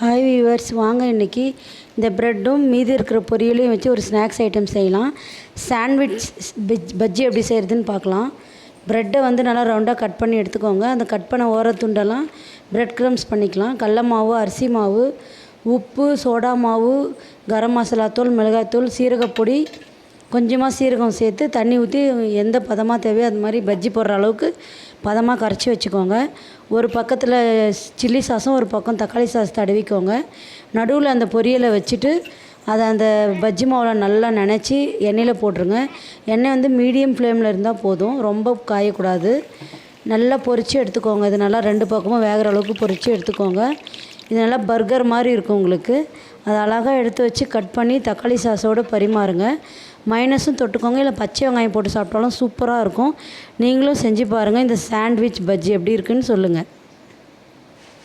Hi viewers, வாங்க இன்றைக்கி இந்த ப்ரெட்டும் மீதி இருக்கிற பொரியலையும் வச்சு ஒரு ஸ்நாக்ஸ் ஐட்டம் செய்யலாம். சாண்ட்விச் பஜ்ஜி எப்படி செய்கிறதுன்னு பார்க்கலாம். ப்ரெட்டை வந்து நல்லா ரவுண்டாக கட் பண்ணி எடுத்துக்கோங்க. அந்த கட் பண்ண ஓரத்துண்டெல்லாம் ப்ரெட் க்ரம்ஸ் பண்ணிக்கலாம். கடல மாவு, அரிசி மாவு, உப்பு, சோடா மாவு, கரம் மசாலா தூள், மிளகாய்த்தூள், சீரகப்பொடி, கொஞ்சமாக சீரகம் சேர்த்து தண்ணி ஊற்றி எந்த பதமாக தேவையோ அது மாதிரி பஜ்ஜி போடுற அளவுக்கு பதமாக கரைச்சி வச்சுக்கோங்க. ஒரு பக்கத்தில் சில்லி சாஸும் ஒரு பக்கம் தக்காளி சாஸ் தடவிக்கோங்க. நடுவில் அந்த பொரியலை வச்சுட்டு அதை அந்த பஜ்ஜி மாவில் நல்லா நனைச்சி எண்ணெயில் போட்டுருங்க. எண்ணெய் வந்து மீடியம் ஃப்ளேமில் இருந்தால் போதும், ரொம்ப காயக்கூடாது. நல்லா பொரித்து எடுத்துக்கோங்க. இது நல்லா ரெண்டு பக்கமும் வேகிற அளவுக்கு பொரித்து எடுத்துக்கோங்க. இது நல்லா பர்கர் மாதிரி இருக்கும் உங்களுக்கு. அதை அழகாக எடுத்து வச்சு கட் பண்ணி தக்காளி சாஸோடு பரிமாறுங்க. மைனஸும் தொட்டுக்கோங்க, இல்லை பச்சை வெங்காயம் போட்டு சாப்பிட்டாலும் சூப்பராக இருக்கும். நீங்களும் செஞ்சு பாருங்கள். இந்த சாண்ட்விச் பஜ்ஜி எப்படி இருக்குன்னு சொல்லுங்கள்.